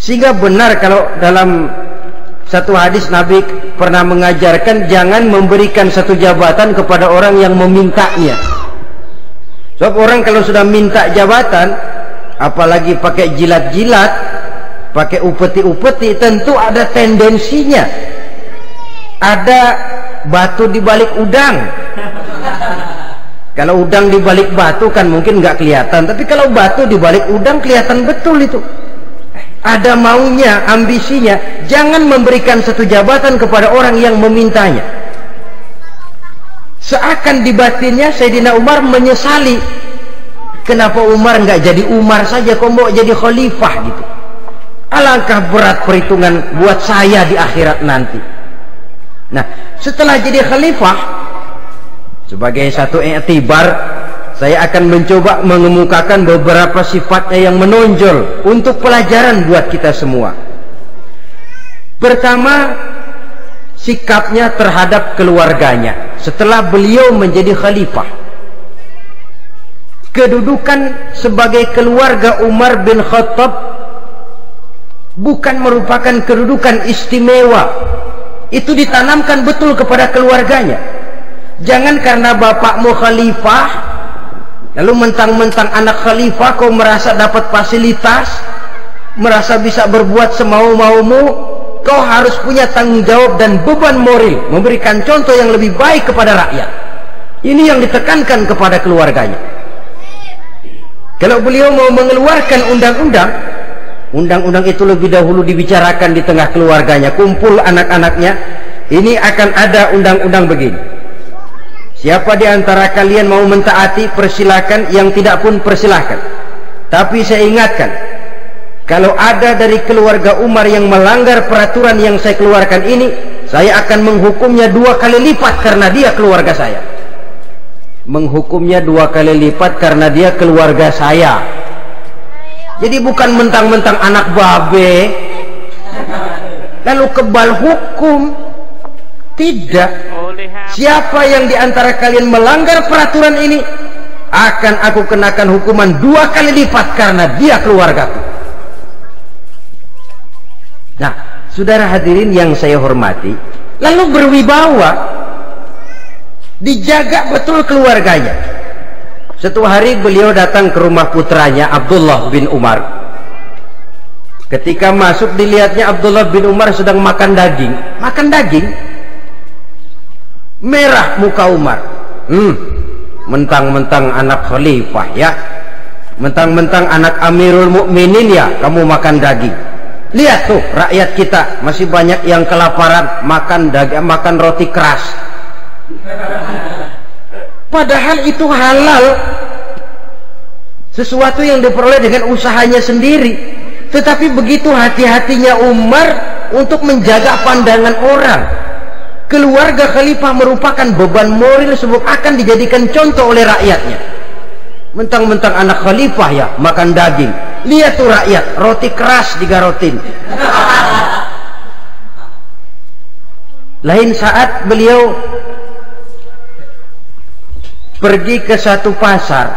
Sehingga benar kalau dalam satu hadis Nabi pernah mengajarkan jangan memberikan satu jabatan kepada orang yang memintanya. Sebab orang kalau sudah minta jabatan, apalagi pakai jilat-jilat, pakai upeti-upeti, tentu ada tendensinya. Ada batu di balik udang. Kalau udang di balik batu kan mungkin nggak kelihatan, tapi kalau batu di balik udang kelihatan betul itu. Ada maunya, ambisinya. Jangan memberikan satu jabatan kepada orang yang memintanya. Seakan di batinnya Sayyidina Umar menyesali, kenapa Umar nggak jadi Umar saja, kok mau jadi khalifah gitu. Alangkah berat perhitungan buat saya di akhirat nanti. Nah, setelah jadi khalifah, sebagai satu i'tibar, saya akan mencoba mengemukakan beberapa sifatnya yang menonjol untuk pelajaran buat kita semua. Pertama, sikapnya terhadap keluarganya setelah beliau menjadi khalifah. Kedudukan sebagai keluarga Umar bin Khattab bukan merupakan kedudukan istimewa. Itu ditanamkan betul kepada keluarganya. Jangan karena bapakmu khalifah lalu mentang-mentang anak khalifah kau merasa dapat fasilitas, merasa bisa berbuat semau-maumu. Kau harus punya tanggung jawab dan beban moral, memberikan contoh yang lebih baik kepada rakyat. Ini yang ditekankan kepada keluarganya. Kalau beliau mau mengeluarkan undang-undang, undang-undang itu lebih dahulu dibicarakan di tengah keluarganya, kumpul anak-anaknya. Ini akan ada undang-undang begini. Siapa di antara kalian mau mentaati, persilakan. Yang tidak pun persilakan. Tapi saya ingatkan, kalau ada dari keluarga Umar yang melanggar peraturan yang saya keluarkan ini, saya akan menghukumnya 2 kali lipat karena dia keluarga saya. Menghukumnya 2 kali lipat karena dia keluarga saya. Jadi bukan mentang-mentang anak babe lalu kebal hukum. Tidak. Siapa yang diantara kalian melanggar peraturan ini, akan aku kenakan hukuman 2 kali lipat karena dia keluargaku. Nah, saudara hadirin yang saya hormati, lalu berwibawa, dijaga betul keluarganya. Suatu hari beliau datang ke rumah putranya Abdullah bin Umar. Ketika masuk, dilihatnya Abdullah bin Umar sedang makan daging. Makan daging, merah muka Umar. Mentang-mentang anak khalifah ya, mentang-mentang anak Amirul Mukminin ya, kamu makan daging. Lihat tuh, rakyat kita masih banyak yang kelaparan, makan daging, makan roti keras. Padahal itu halal, sesuatu yang diperoleh dengan usahanya sendiri. Tetapi begitu hati-hatinya Umar untuk menjaga pandangan orang. Keluarga khalifah merupakan beban moral sebab akan dijadikan contoh oleh rakyatnya. Mentang-mentang anak khalifah ya, makan daging. Lihat tuh rakyat, roti keras digarotin. Lain saat beliau pergi ke satu pasar,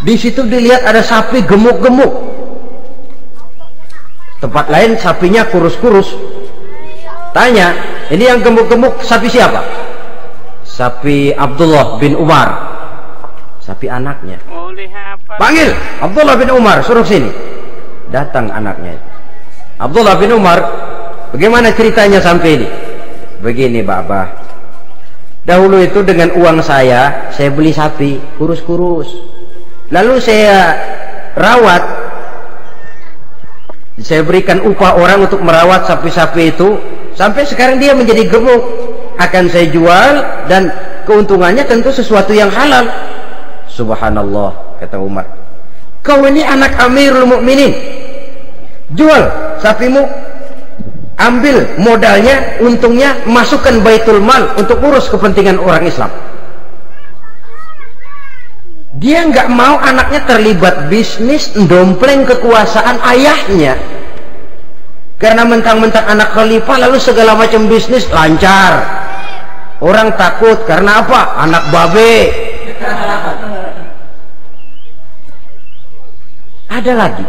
di situ dilihat ada sapi gemuk-gemuk. Tempat lain sapinya kurus-kurus. Tanya, ini yang gemuk-gemuk sapi siapa? Sapi Abdullah bin Umar, sapi anaknya. Panggil Abdullah bin Umar, suruh sini. Datang anaknya. Abdullah bin Umar, bagaimana ceritanya sampai ini? Begini Bapak, dahulu itu dengan uang saya beli sapi kurus-kurus, lalu saya rawat, saya berikan upah orang untuk merawat sapi-sapi itu sampai sekarang dia menjadi gemuk. Akan saya jual dan keuntungannya tentu sesuatu yang halal. Subhanallah, kata Umar, kau ini anak Amirul Mukminin, jual sapimu, ambil modalnya, untungnya masukkan baitul mal untuk urus kepentingan orang Islam. Dia nggak mau anaknya terlibat bisnis, ndompleng kekuasaan ayahnya. Karena mentang-mentang anak khalifah lalu segala macam bisnis lancar. Orang takut karena apa? Anak babe. Ada lagi,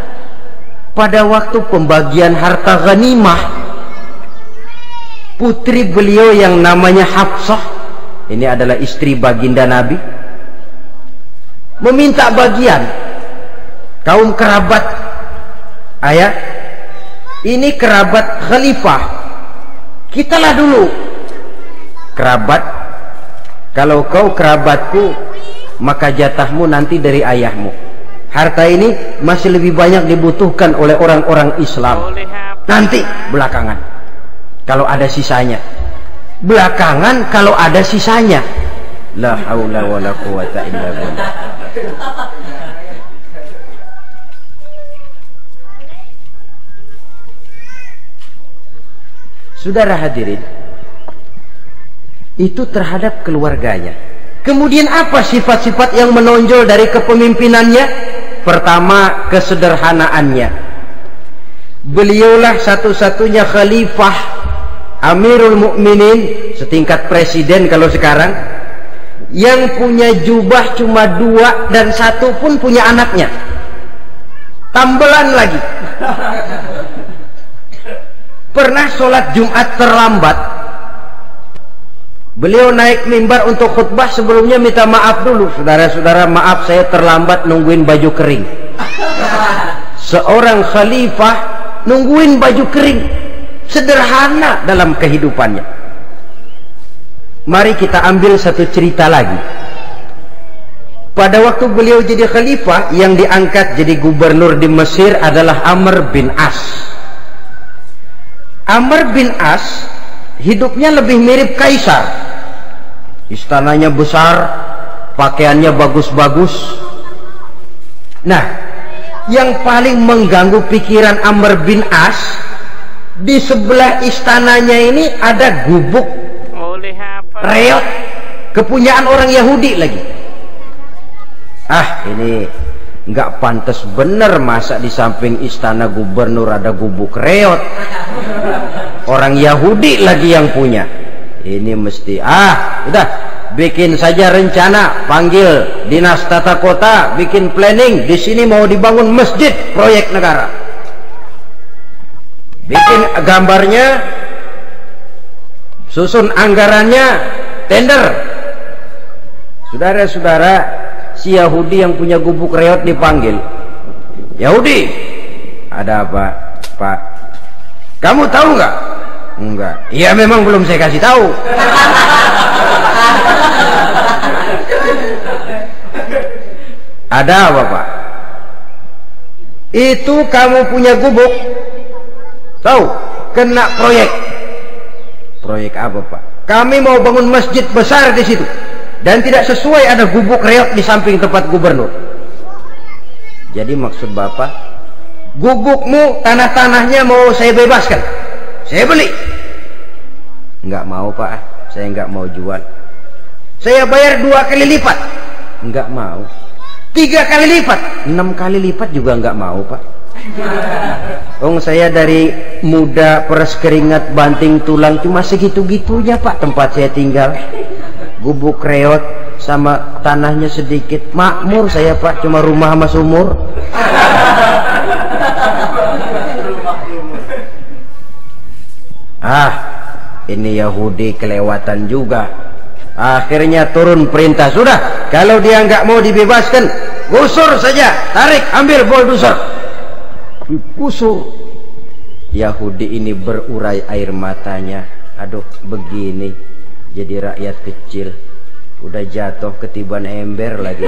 pada waktu pembagian harta ghanimah, putri beliau yang namanya Hafsah, ini adalah istri baginda Nabi, meminta bagian. Kaum kerabat ayah, ini kerabat khalifah, kitalah dulu kerabat. Kalau kau kerabatku, maka jatahmu nanti dari ayahmu. Harta ini masih lebih banyak dibutuhkan oleh orang-orang Islam. Nanti belakangan kalau ada sisanya. Belakangan kalau ada sisanya. La haula wala quwata illa billah. Saudara hadirin, itu terhadap keluarganya. Kemudian apa sifat-sifat yang menonjol dari kepemimpinannya? Pertama, kesederhanaannya. Beliaulah satu-satunya khalifah, Amirul Mukminin, setingkat presiden kalau sekarang, yang punya jubah cuma 2 dan 1 pun punya anaknya. Tambelan lagi. Pernah sholat Jumat terlambat, beliau naik mimbar untuk khutbah, sebelumnya minta maaf dulu. Saudara-saudara, maaf saya terlambat nungguin baju kering. Seorang khalifah nungguin baju kering, sederhana dalam kehidupannya. Mari kita ambil satu cerita lagi. Pada waktu beliau jadi khalifah, yang diangkat jadi gubernur di Mesir adalah Amr bin As. Amr bin As hidupnya lebih mirip kaisar. Istananya besar, pakaiannya bagus-bagus. Nah, yang paling mengganggu pikiran Amr bin As, di sebelah istananya ini ada gubuk reot, kepunyaan orang Yahudi lagi. Ah, ini nggak pantas bener, masa di samping istana gubernur ada gubuk reot, orang Yahudi lagi yang punya. Ini mesti udah bikin saja rencana, panggil dinas tata kota, bikin planning. Di sini mau dibangun masjid, proyek negara. Bikin gambarnya, susun anggarannya, tender. Saudara-saudara, si Yahudi yang punya gubuk reot dipanggil. Yahudi, ada apa, Pak? Kamu tahu nggak? Enggak. Iya, memang belum saya kasih tahu. Ada apa, Pak? Itu kamu punya gubuk, tahu, kena proyek. Proyek apa, Pak? Kami mau bangun masjid besar di situ, dan tidak sesuai ada gubuk reot di samping tempat gubernur. Jadi maksud Bapak, gubukmu, tanah-tanahnya mau saya bebaskan, saya beli. Enggak mau, Pak, saya enggak mau jual. Saya bayar 2 kali lipat, enggak mau. 3 kali lipat, 6 kali lipat juga enggak mau, Pak. Saya dari muda peres keringat banting tulang cuma segitu-gitunya, Pak, tempat saya tinggal. Gubuk reot sama tanahnya sedikit, makmur saya, Pak, cuma rumah sama sumur. Ini Yahudi kelewatan juga. Akhirnya turun perintah, sudah, kalau dia nggak mau dibebaskan, gusur saja, tarik, ambil bulldozer, gusur. Yahudi ini berurai air matanya. Aduh, begini jadi rakyat kecil, udah jatuh ketiban ember lagi.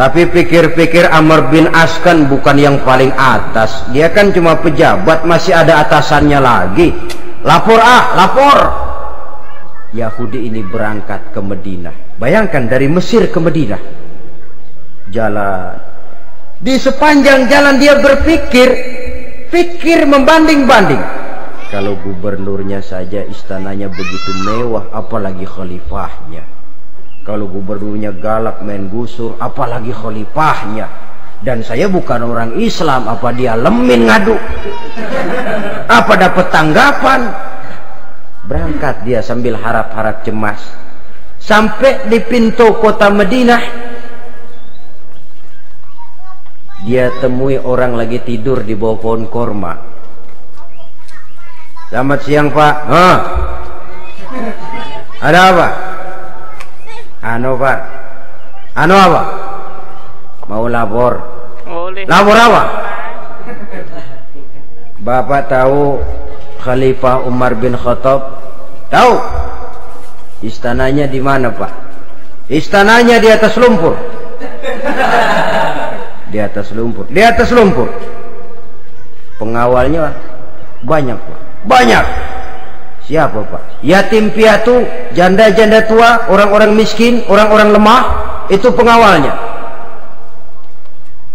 Tapi pikir-pikir Amr bin As kan bukan yang paling atas, dia kan cuma pejabat, masih ada atasannya lagi. Lapor, lapor. Yahudi ini berangkat ke Madinah. Bayangkan dari Mesir ke Madinah, jalan. Di sepanjang jalan dia berpikir membanding-banding. Kalau gubernurnya saja istananya begitu mewah, apalagi khalifahnya. Kalau gubernurnya galak main gusur, apalagi khalifahnya. Dan saya bukan orang Islam, apa dia lemin ngadu? Apa dapat tanggapan? Berangkat dia sambil harap-harap cemas. Sampai di pintu kota Madinah, dia temui orang lagi tidur di bawah pohon korma. Selamat siang Pak. Ada apa? Anu Pak. Anu apa? Mau lapor. Lapor apa? Bapak tahu Khalifah Umar bin Khattab? Tahu? Istananya di mana Pak? Istananya di atas lumpur. Di atas lumpur. Di atas lumpur. Pengawalnya banyak Pak. Banyak. Siapa Pak? Yatim piatu, janda-janda tua, orang-orang miskin, orang-orang lemah, itu pengawalnya.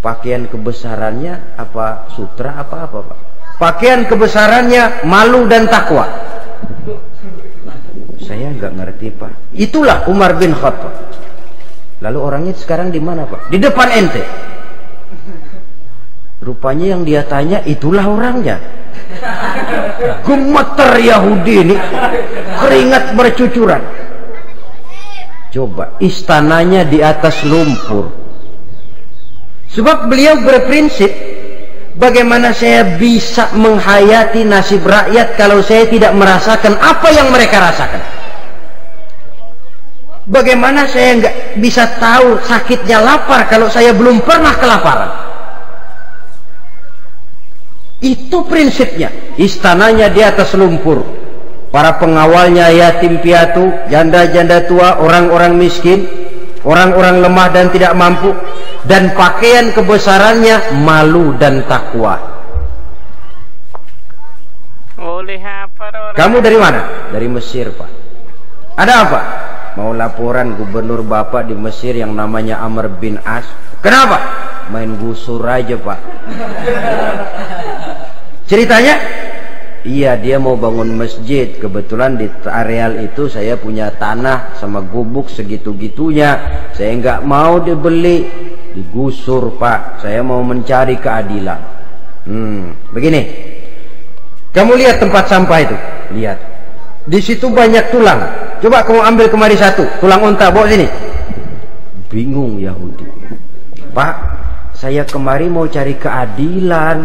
Pakaian kebesarannya apa sutra apa Pak? Pakaian kebesarannya malu dan takwa. Saya nggak ngerti Pak. Itulah Umar bin Khattab. Lalu orangnya sekarang di mana Pak? Di depan ente. Rupanya yang dia tanya itulah orangnya. Gemeter Yahudi ini, keringat bercucuran. Coba, istananya di atas lumpur. Sebab beliau berprinsip, bagaimana saya bisa menghayati nasib rakyat kalau saya tidak merasakan apa yang mereka rasakan? Bagaimana saya nggak bisa tahu sakitnya lapar kalau saya belum pernah kelaparan? Itu prinsipnya. Istananya di atas lumpur. Para pengawalnya yatim piatu, janda-janda tua, orang-orang miskin, orang-orang lemah dan tidak mampu. Dan pakaian kebesarannya malu dan takwa. Kamu dari mana? Dari Mesir Pak. Ada apa? Mau laporan gubernur Bapak di Mesir yang namanya Amr bin As. Kenapa? Main gusur aja Pak. Ceritanya? Iya, dia mau bangun masjid. Kebetulan di areal itu saya punya tanah sama gubuk segitu-gitunya. Saya nggak mau dibeli, digusur Pak. Saya mau mencari keadilan. Begini. Kamu lihat tempat sampah itu? Lihat. Di situ banyak tulang. Coba kamu ambil kemari satu, tulang unta, bawa sini. Bingung Yahudi. Pak, saya kemari mau cari keadilan.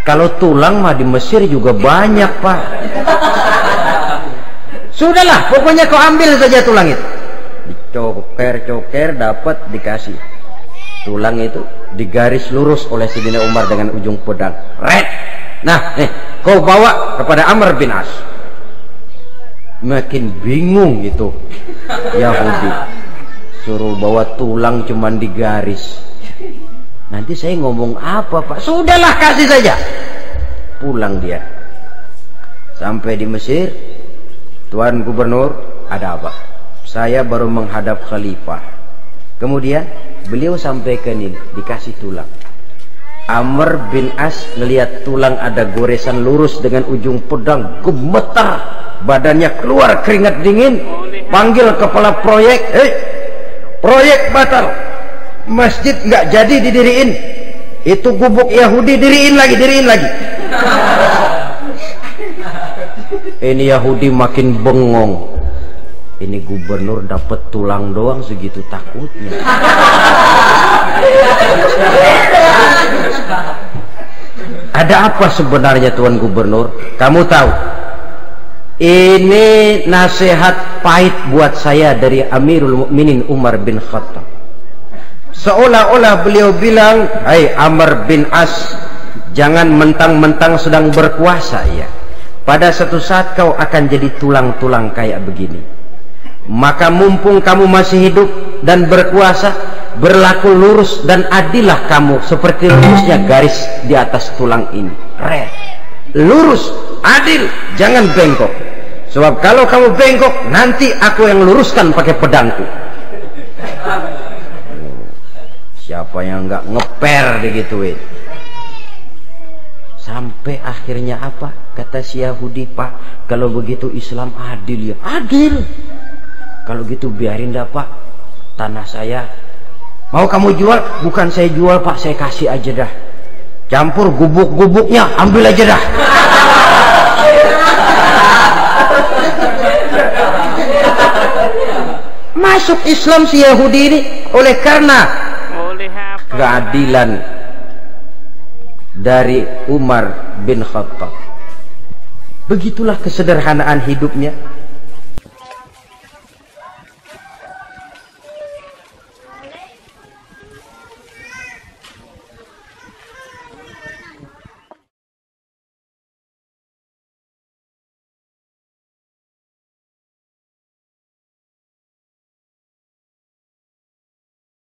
Kalau tulang mah di Mesir juga banyak Pak. Sudahlah, pokoknya kau ambil saja tulang itu. Dicoker-coker, dapat, dikasih. Tulang itu digaris lurus oleh Sayyidina Umar dengan ujung pedang. Red. Nah, nih, kau bawa kepada Amr bin As. Makin bingung itu Yahudi. Suruh bawa tulang cuman digaris. Nanti saya ngomong apa Pak? Sudahlah, kasih saja. Pulang dia. Sampai di Mesir, Tuan Gubernur, ada apa? Saya baru menghadap Khalifah. Kemudian beliau sampaikan ini, dikasih tulang. Amr bin As ngelihat tulang ada goresan lurus dengan ujung pedang, gemetar, badannya keluar keringat dingin, panggil kepala proyek, proyek batal, masjid nggak jadi didiriin, itu gubuk Yahudi diriin lagi. Ini Yahudi makin bengong. Ini gubernur dapat tulang doang segitu takutnya. Ada apa sebenarnya Tuan Gubernur? Kamu tahu, ini nasihat pahit buat saya dari Amirul Mukminin Umar bin Khattab. Seolah-olah beliau bilang, "Hai Amr bin As, jangan mentang-mentang sedang berkuasa ya. Pada suatu saat kau akan jadi tulang-tulang kayak begini. Maka mumpung kamu masih hidup dan berkuasa, berlaku lurus dan adillah kamu seperti lurusnya garis di atas tulang ini. Red. Lurus, adil, jangan bengkok. Sebab kalau kamu bengkok, nanti aku yang luruskan pakai pedangku." Siapa yang nggak ngeper digituin? Sampai akhirnya apa? Kata si Yahudi, "Pak, kalau begitu Islam adil ya." Adil. Kalau gitu biarin dah Pak, tanah saya Mau kamu jual? Bukan saya jual Pak, saya kasih aja dah. Campur gubuk-gubuknya, ambil aja dah. Masuk Islam si Yahudi ini oleh karena keadilan dari Umar bin Khattab. Begitulah kesederhanaan hidupnya.